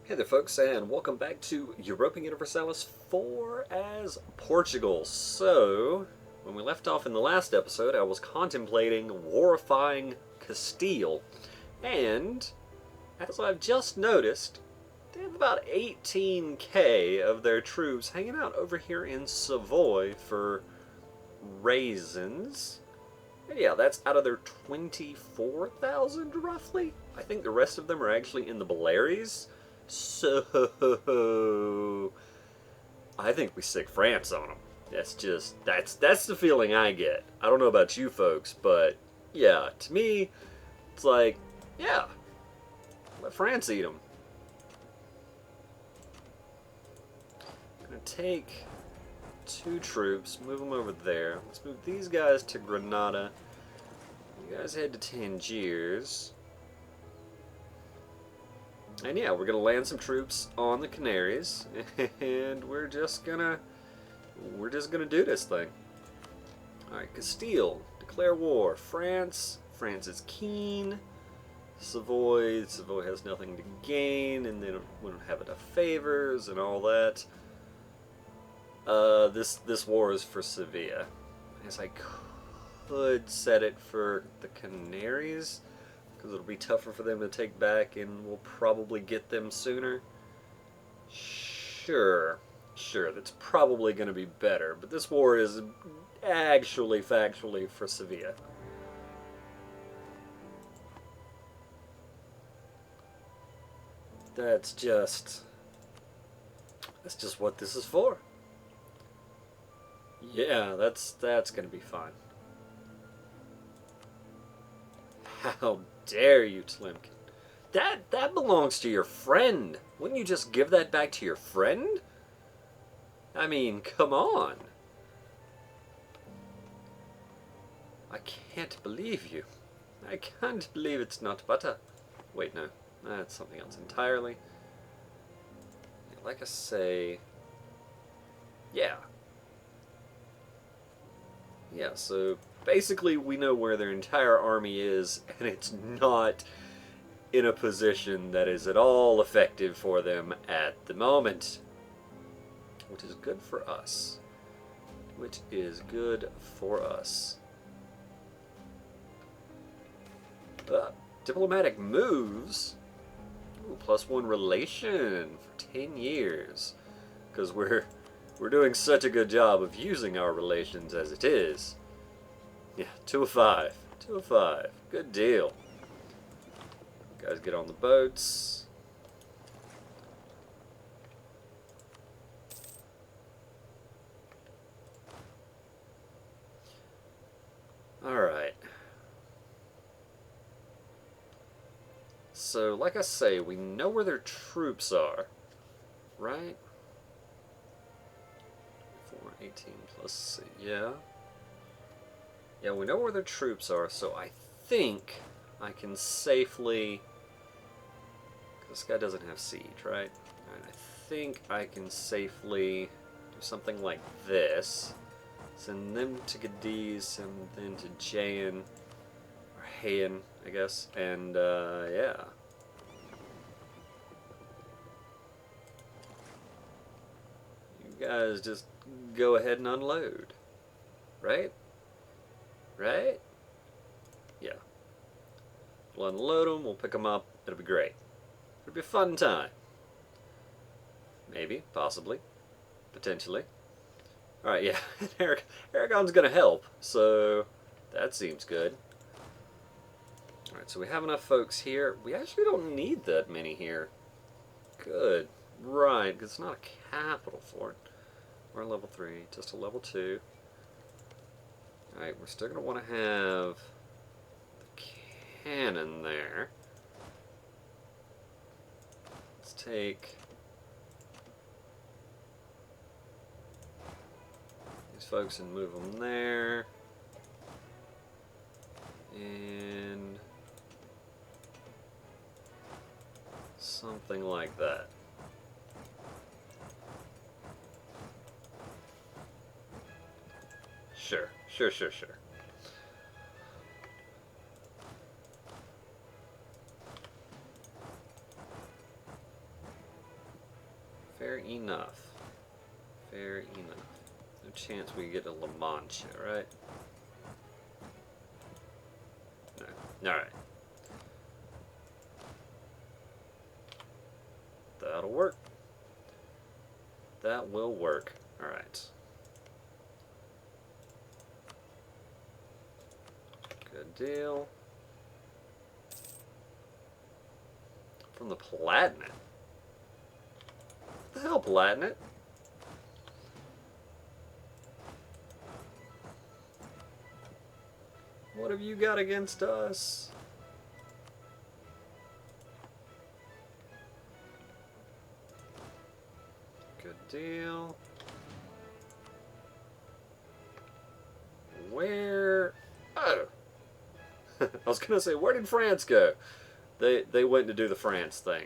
Hey there folks, and welcome back to Europa Universalis 4 as Portugal. So, when we left off in the last episode, I was contemplating warifying Castile. And, as I've just noticed, they have about 18k of their troops hanging out over here in Savoy for raisins. And yeah, that's out of their 24,000 roughly. I think the rest of them are actually in the Baleares. So I think we stick France on them. That's the feeling I get. I don't know about you folks, but yeah, to me, it's like, yeah, let France eat them. I'm gonna take 2 troops, move them over there. Let's move these guys to Granada. You guys head to Tangiers. And yeah, we're gonna land some troops on the Canaries, and we're just gonna do this thing. All right, Castile, declare war. France is keen. Savoy has nothing to gain, and we don't have enough favors and all that. This war is for Sevilla. I guess I could set it for the Canaries, because it'll be tougher for them to take back and we'll probably get them sooner. Sure, that's probably going to be better, but this war is actually factually for Sevilla. That's just what this is for. Yeah, that's going to be fine. How dare you, Tlimkin? That belongs to your friend. Wouldn't you just give that back to your friend? I mean, come on. I can't believe you. I can't believe it's not butter. Wait, no. That's something else entirely. Like I say... Yeah. Yeah, so... basically, we know where their entire army is, and it's not in a position that is at all effective for them at the moment. Which is good for us. Diplomatic moves. Ooh, +1 relation for 10 years. Because we're doing such a good job of using our relations as it is. Yeah, 2 of 5. 2 of 5. Good deal. Guys, get on the boats. Alright. So, like I say, we know where their troops are. Right? 418 plus, yeah. Yeah, we know where their troops are, so I think I can safely... this guy doesn't have siege, right? Alright, I think I can safely do something like this. Send them to Cadiz, send them to Jaen, or Hayen, I guess, and, yeah. You guys just go ahead and unload, right? Right? Yeah. We'll unload them, we'll pick them up, it'll be great. It'll be a fun time. Maybe, possibly, potentially. Alright, yeah, Aragon's gonna help, so that seems good. Alright, so we have enough folks here. We actually don't need that many here. Good. Right, because it's not a capital for it. We're on level 3, just a level 2. Alright, we're still going to want to have the cannon there. Let's take these folks and move them there. And something like that. Sure. Fair enough. Fair enough. No chance we get a La Mancha, right? No. Alright. That'll work. That will work. Alright. Good deal. From the Palatinate. What the hell, Palatinate? What have you got against us? Good deal. Where? Oh! I was gonna say, where did France go? They went to do the France thing.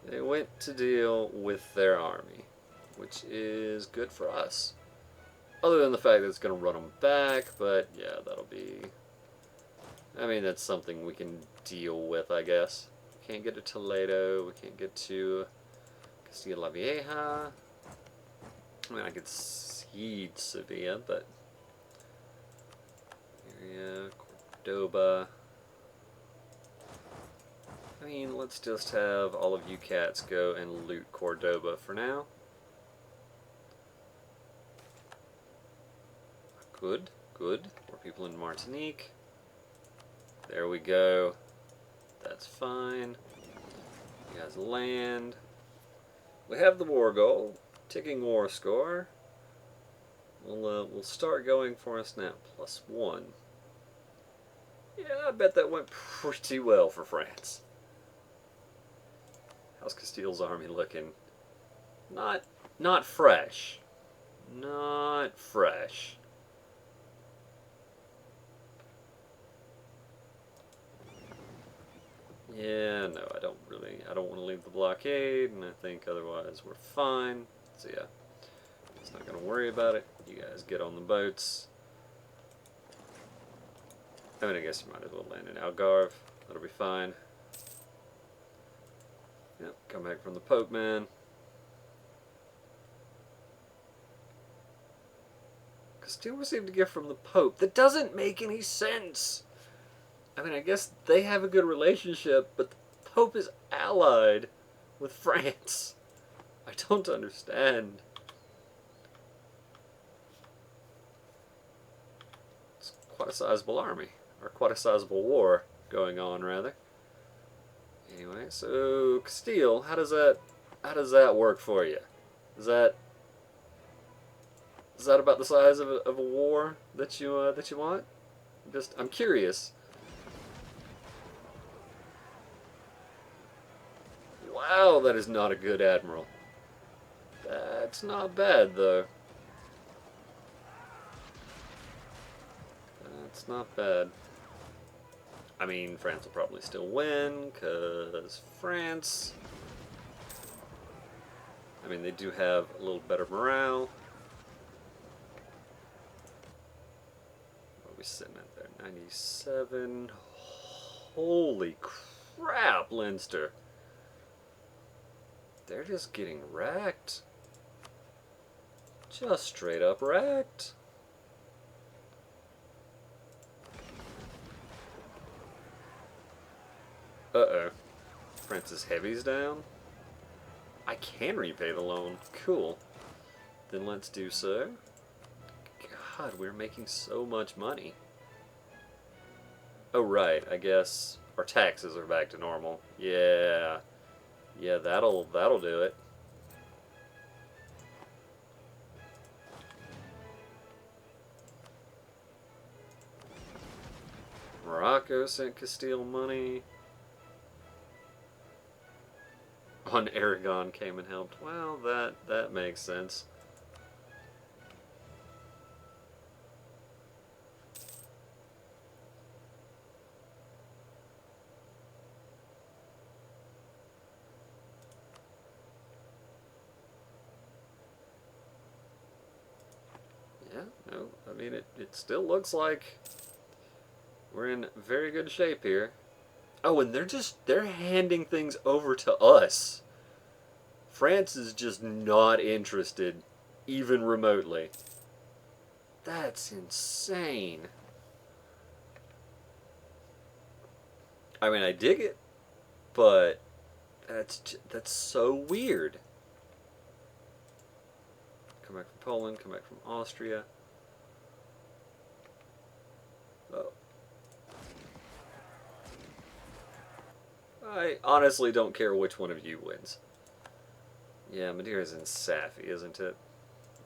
They went to deal with their army, which is good for us. Other than the fact that it's going to run them back, but yeah, that'll be... I mean, that's something we can deal with, I guess. We can't get to Toledo, we can't get to Castilla la Vieja. I mean, I could siege Sevilla, but... Area, Cordoba... I mean, let's just have all of you cats go and loot Cordoba for now. Good, good. More people in Martinique. There we go. That's fine. You guys land. We have the war goal. Ticking war score. We'll start going for us now. +1. Yeah, I bet that went pretty well for France. How's Castile's army looking? Not fresh. Not fresh. Yeah, no, I don't want to leave the blockade, and I think otherwise we're fine. So yeah, just not going to worry about it. You guys get on the boats. I mean, I guess you might as well land in Algarve. That'll be fine. Yep, come back from the Pope, man. Castile received a gift from the Pope. That doesn't make any sense! I mean, I guess they have a good relationship, but the Pope is allied with France. I don't understand. It's quite a sizable army, or quite a sizable war going on, rather. Anyway, so Castile, how does that work for you? Is that about the size of a war that you want? I'm curious. Wow, that is not a good admiral. That's not bad, though. That's not bad. I mean, France will probably still win, because France... I mean, they do have a little better morale. What are we sitting at there? 97. Holy crap, Leinster. They're just getting wrecked. Just straight up wrecked. Uh-oh. France's heavy's down. I can repay the loan. Cool. Then let's do so. God, we're making so much money. Oh, right. I guess our taxes are back to normal. Yeah. Yeah, that'll do it. Morocco sent Castile money. On Aragon came and helped. Well, that makes sense. Yeah, no, I mean, it still looks like we're in very good shape here. Oh, and they're handing things over to us. France is just not interested, even remotely. That's insane. I mean, I dig it, but that's so weird. Come back from Poland, come back from Austria. Oh. I honestly don't care which one of you wins. Yeah, Madeira's in Safi, isn't it?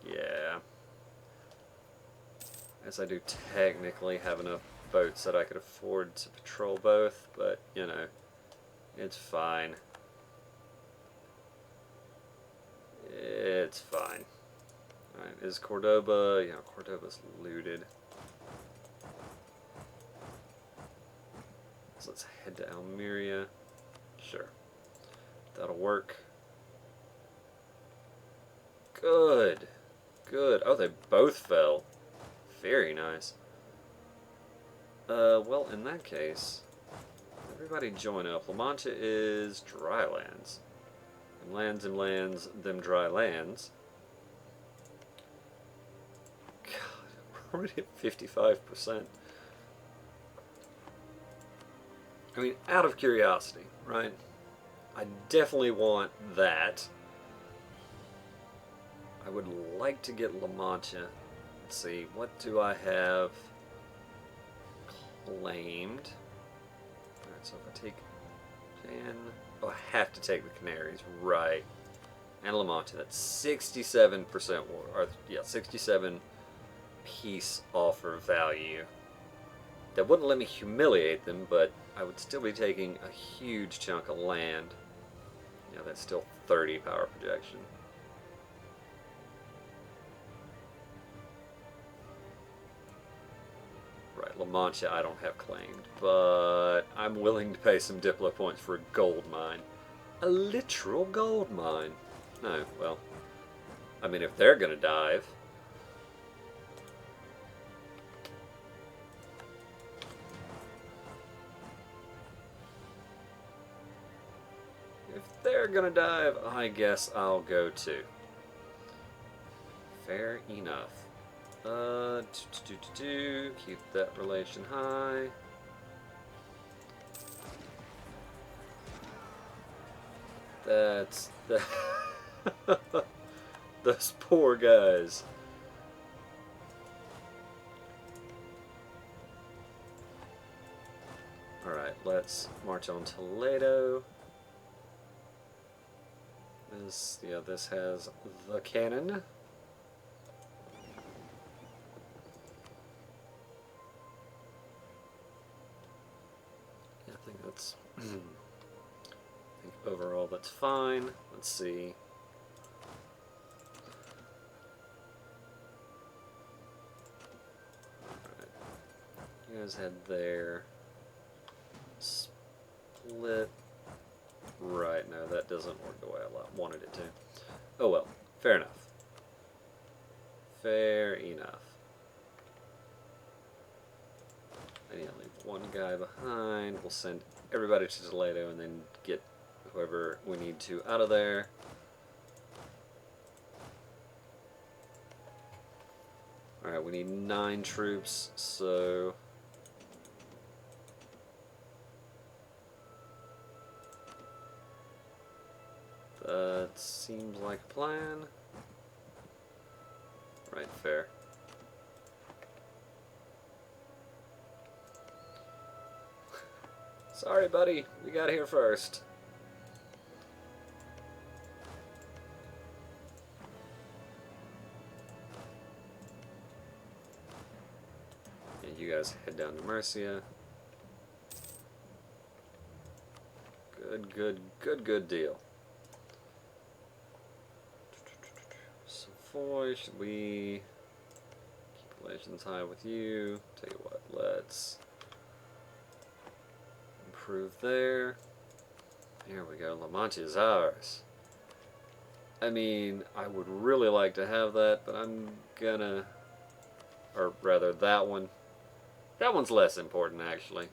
Yeah. As I do technically have enough boats that I could afford to patrol both, but, you know, it's fine. It's fine. Alright, is Cordoba... Yeah, Cordoba's looted. So let's head to Almeria. Sure. That'll work. Good. Good. Oh, they both fell. Very nice. Well, in that case, everybody join up. La Mancha is dry lands. Them lands, them dry lands. God, we're already at 55%. I mean, out of curiosity, right? I definitely want that. I would like to get La Mancha. Let's see, what do I have claimed? Alright, so if I take Jan... Oh, I have to take the Canaries, right. And La Mancha, that's 67% war, or, yeah, 67 peace offer value. That wouldn't let me humiliate them, but I would still be taking a huge chunk of land. Yeah, that's still 30 power projection. Right, La Mancha I don't have claimed, but I'm willing to pay some Diplo points for a gold mine. A literal gold mine. No, well, I mean, if they're gonna dive... If they're gonna dive, I guess I'll go too. Fair enough. Keep that relation high. That's the those poor guys. Alright, let's march on Toledo. This has the cannon. Yeah, I think that's I think overall that's fine. Let's see. Alright. You guys head there. Split. Right, no, that doesn't work the way I wanted it to. Oh well, fair enough. Fair enough. I need to leave one guy behind. We'll send everybody to Toledo and then get whoever we need to out of there. Alright, we need 9 troops, so... That seems like a plan. Right, fair. Sorry, buddy. We got here first. Yeah, you guys head down to Murcia. Good deal. Savoy, should we keep relations high with you? Tell you what, let's improve there. Here we go, La Mancha is ours. I mean, I would really like to have that, but I'm gonna... Or rather, that one. That one's less important, actually.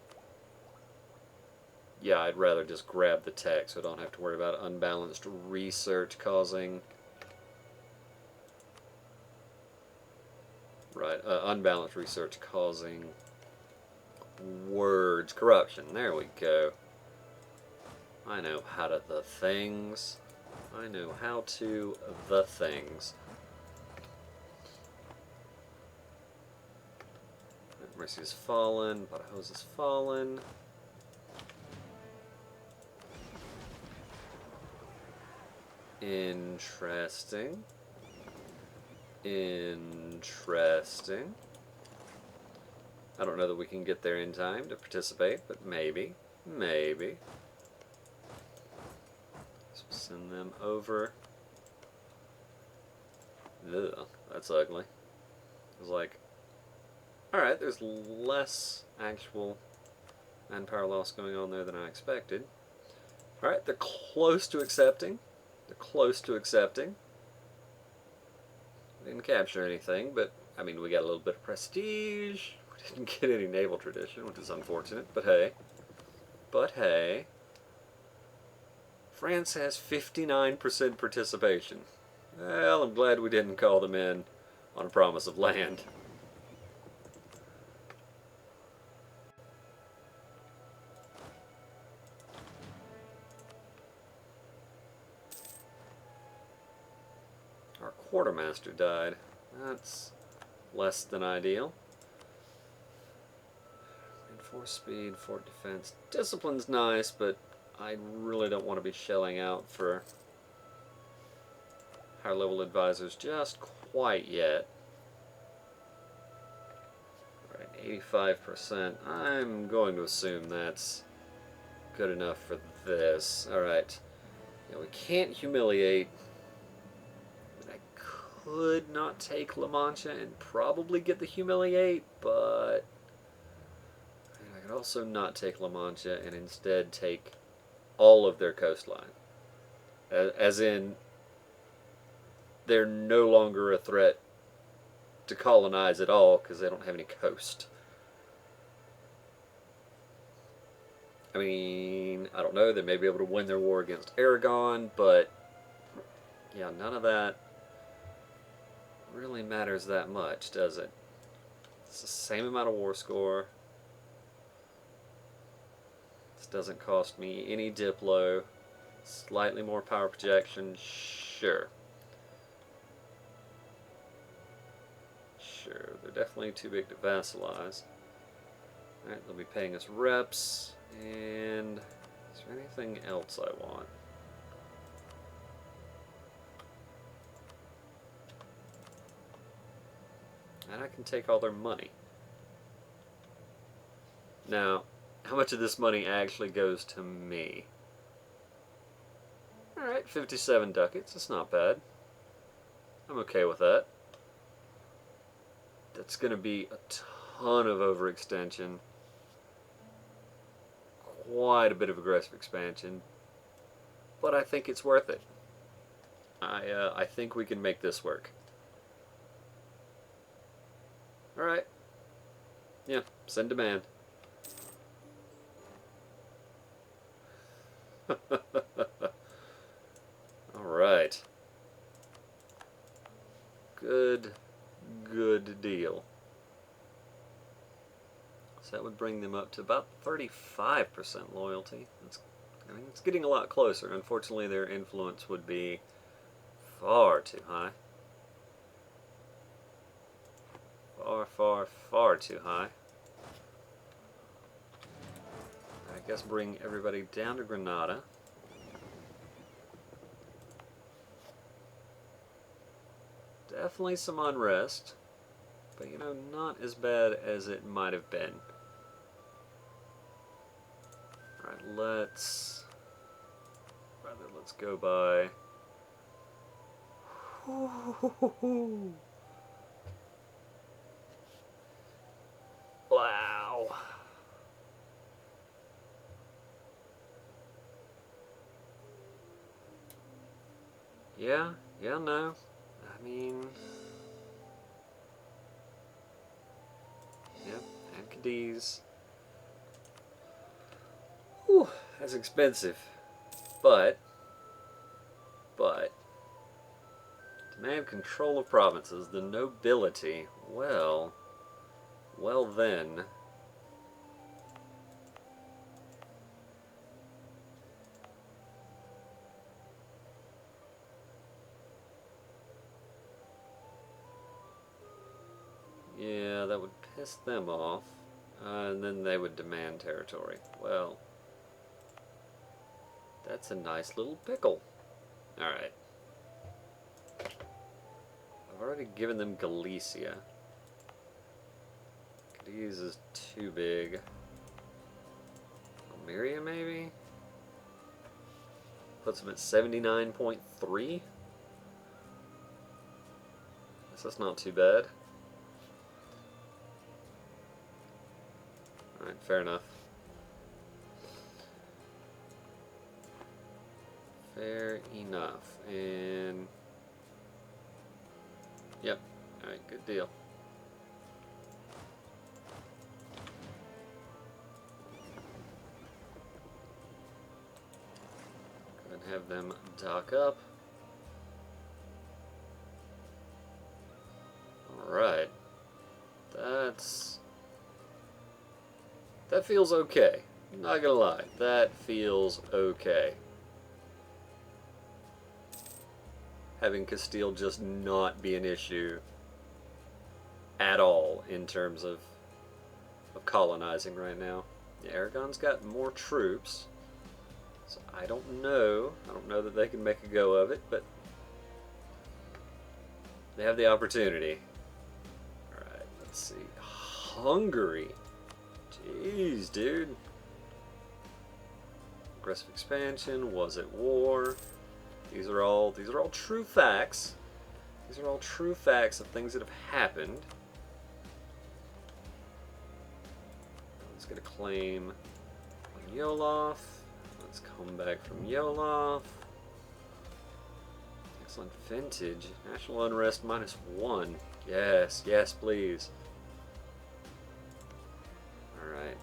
Yeah, I'd rather just grab the tech so I don't have to worry about unbalanced research causing... Right, unbalanced research causing words corruption. There we go. I know how to the things. I know how to the things. Mercy has fallen. Badajoz has fallen. Interesting. Interesting. I don't know that we can get there in time to participate, but maybe. Maybe. So send them over. Ugh, that's ugly. It was like, alright, there's less actual manpower loss going on there than I expected. Alright, they're close to accepting. They're close to accepting. We didn't capture anything, but, I mean, we got a little bit of prestige. We didn't get any naval tradition, which is unfortunate, but hey. But hey. France has 59% participation. Well, I'm glad we didn't call them in on a promise of land. Our quartermaster died. That's less than ideal. 4 speed, 4 defense. Discipline's nice, but I really don't want to be shelling out for higher level advisors just quite yet. Alright, 85%. I'm going to assume that's good enough for this. Alright. Yeah, we can't humiliate. I could not take La Mancha and probably get the humiliate, but I could also not take La Mancha and instead take all of their coastline. As in, they're no longer a threat to colonize at all because they don't have any coast. I mean, I don't know, they may be able to win their war against Aragon, but yeah, none of that really matters that much, does it? It's the same amount of war score. This doesn't cost me any diplo. Slightly more power projection, sure. Sure, they're definitely too big to vassalize. Alright, they'll be paying us reps, and is there anything else I want? And I can take all their money. Now, how much of this money actually goes to me? Alright, 57 ducats, that's not bad. I'm okay with that. That's going to be a ton of overextension. Quite a bit of aggressive expansion. But I think it's worth it. I think we can make this work. Alright. Yeah, send demand. Alright. Good deal. So that would bring them up to about 35% loyalty. I mean, it's getting a lot closer. Unfortunately, their influence would be far too high. Far too high. I guess bring everybody down to Granada. Definitely some unrest, but you know, not as bad as it might have been. Alright, let's go by. Wow. Yeah, no. I mean, yeah, and Cadiz. Whew, That's expensive. But, demand control of provinces, the nobility, well then. Yeah, that would piss them off. And then they would demand territory. Well, that's a nice little pickle. Alright. I've already given them Galicia. Cadiz is too big. Almeria, maybe? Puts them at 79.3? Guess that's not too bad. Alright, fair enough. Fair enough. And yep. Alright, good deal. Go ahead and have them dock up. Alright. That feels okay. I'm not gonna lie. That feels okay. Having Castile just not be an issue at all in terms of colonizing right now. Yeah, Aragon's got more troops, so I don't know that they can make a go of it, but they have the opportunity. Alright, let's see. Hungary. Jeez, dude. Aggressive expansion, was at war. These are all true facts. These are all true facts of things that have happened. Let's get a claim on Yolof. Let's come back from Yolof. Excellent vintage. National unrest -1. Yes, yes, please. Alright.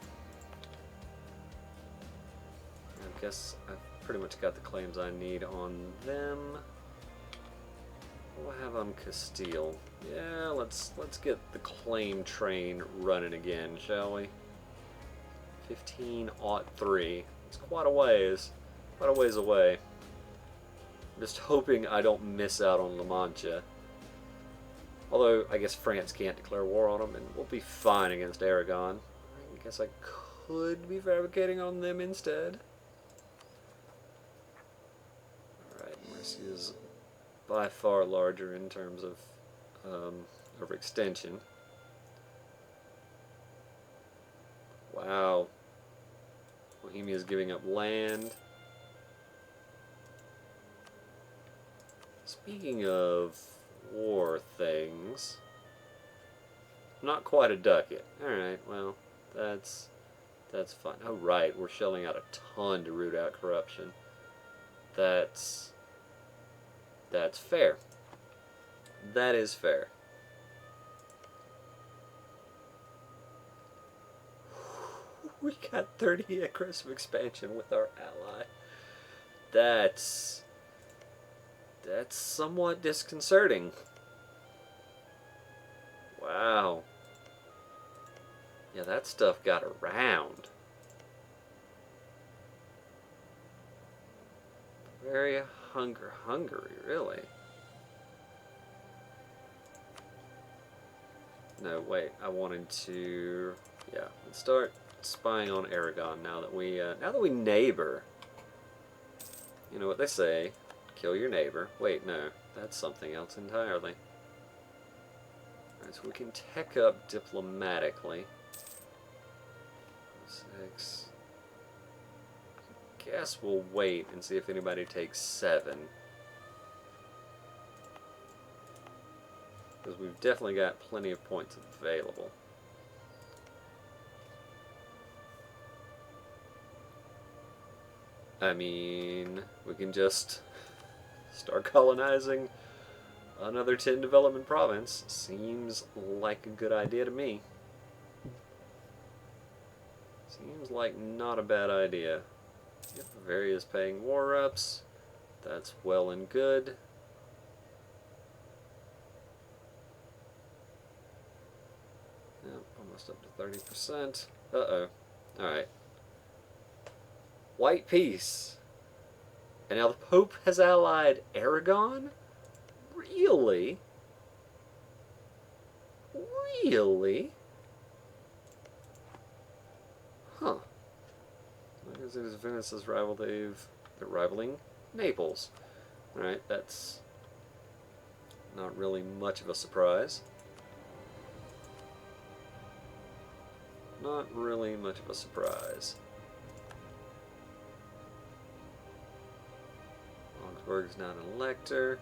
I guess I've pretty much got the claims I need on them. What do I have on Castile? Yeah, let's get the claim train running again, shall we? 1503. It's quite a ways away. I'm just hoping I don't miss out on La Mancha. Although, I guess France can't declare war on them, and we'll be fine against Aragon. I guess I could be fabricating on them instead. Alright, Mercia is by far larger in terms of extension. Wow. Bohemia is giving up land. Speaking of war things, not quite a ducat. Alright, well, that's fine. Oh, right, we're shelling out a ton to root out corruption. That's fair. That is fair. We got 30 aggressive expansion with our ally. That's somewhat disconcerting. Wow. Yeah, that stuff got around. Very Hungary, really. No, wait, I wanted to, yeah, let's start spying on Aragon now that we neighbor. You know what they say, kill your neighbor. Wait, no, that's something else entirely. Alright, so we can tech up diplomatically. 6. Guess we'll wait and see if anybody takes 7. Because we've definitely got plenty of points available. I mean, we can just start colonizing another 10 development province. Seems like a good idea to me. Seems like not a bad idea. Yep, various paying war reps. That's well and good. Yep, almost up to 30%. Uh-oh. Alright. White peace. And now the Pope has allied Aragon? Really? Really? Huh. Because it is Venice's rival, they're rivaling Naples. Alright, that's not really much of a surprise. Not really much of a surprise. Augsburg is not an elector.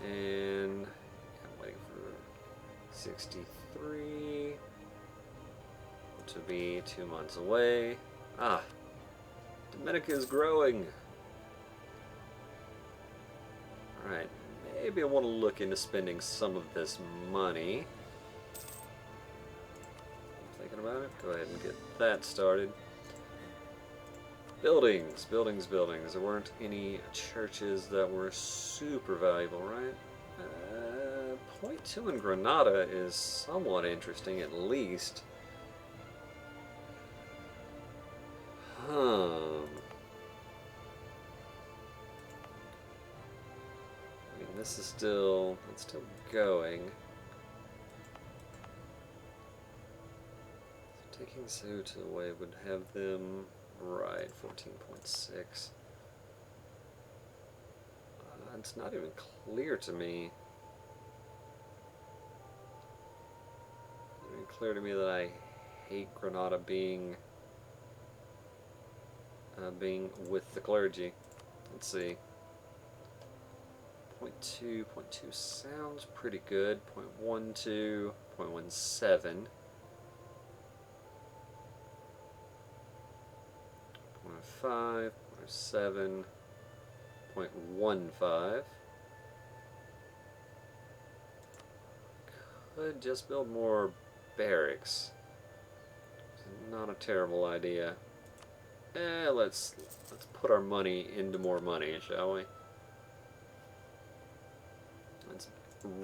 And I'm waiting for 63 to be 2 months away. Ah, Dominica is growing. Alright, maybe I want to look into spending some of this money. Thinking about it, go ahead and get that started. Buildings, buildings, buildings. There weren't any churches that were super valuable, right? Point 2 in Granada is somewhat interesting, at least. I mean, this is still, it's still going. So taking Ceuta away would have them, right, 14.6. It's not even clear to me. It's not even clear to me that I hate Granada being with the clergy. Let's see. 0.2 sounds pretty good. 0.12, 0.17. 0.5, 0.7, 0.15. Could just build more barracks. Not a terrible idea. Let's put our money into more money, shall we? That's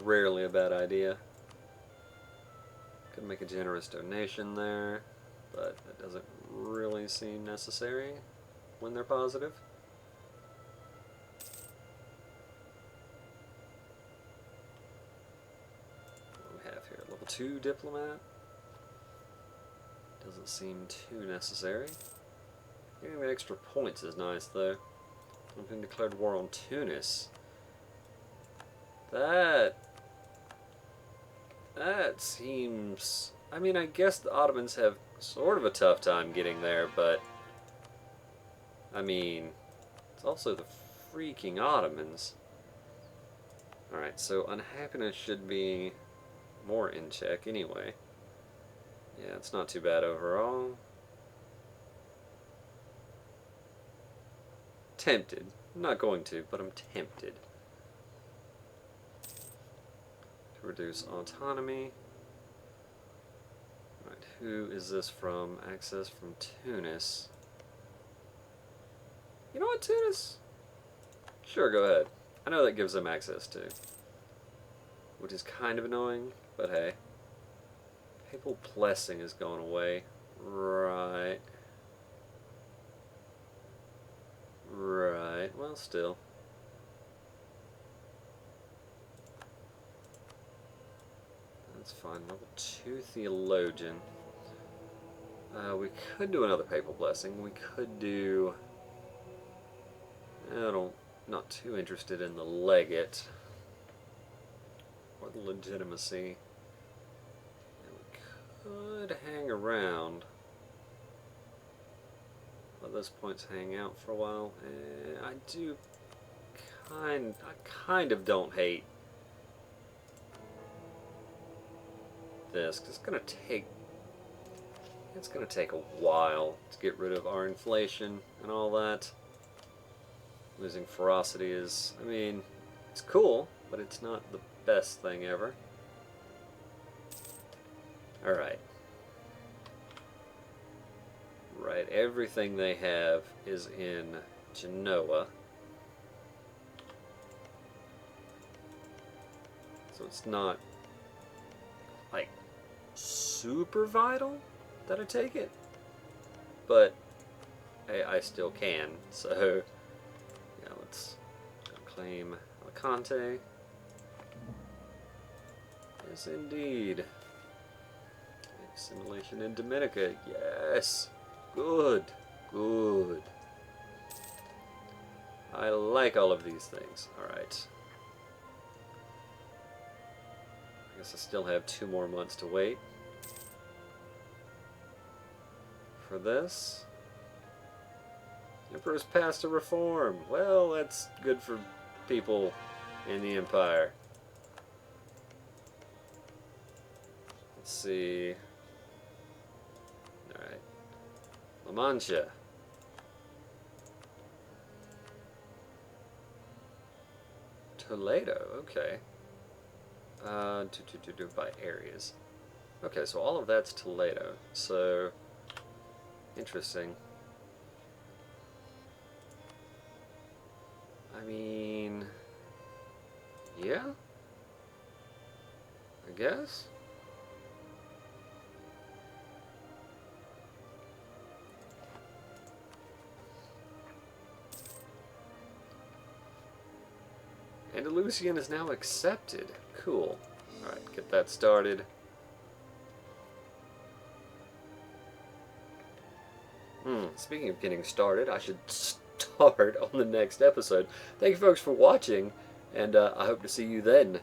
rarely a bad idea. Could make a generous donation there, but that doesn't really seem necessary when they're positive. What do we have here? Level 2 diplomat. Doesn't seem too necessary. Getting the extra points is nice, though. I've been declared war on Tunis. That seems... I mean, I guess the Ottomans have sort of a tough time getting there, but... I mean, it's also the freaking Ottomans. Alright, so unhappiness should be more in check anyway. Yeah, it's not too bad overall. Tempted. I'm not going to, but I'm tempted. To reduce autonomy. Right, who is this from? Access from Tunis. You know what, Tunis? Sure, go ahead. I know that gives them access to. Which is kind of annoying, but hey. Papal blessing is going away. Right. Right, well, still. That's fine. Level 2 theologian. We could do another papal blessing. We could do... not too interested in the legate. Or the legitimacy. And we could hang around. Let those points hang out for a while. I do kind of don't hate this, 'cause it's gonna take a while to get rid of our inflation and all that. Losing ferocity is, I mean, it's cool, but it's not the best thing ever. Alright. Alright, everything they have is in Genoa. So it's not, like, super vital that I take it. But I still can. So, yeah, let's claim Alicante. Yes, indeed. Assimilation in Dominica. Yes. Good. Good. I like all of these things. Alright. I guess I still have 2 more months to wait for this. Emperor's passed a reform. Well, that's good for people in the Empire. Let's see. Alright. La Mancha. Toledo, okay. By areas. Okay, so all of that's Toledo. So, interesting. I mean, yeah, I guess. Andalusian is now accepted. Cool. Alright, get that started. Speaking of getting started, I should start on the next episode. Thank you folks for watching, and I hope to see you then.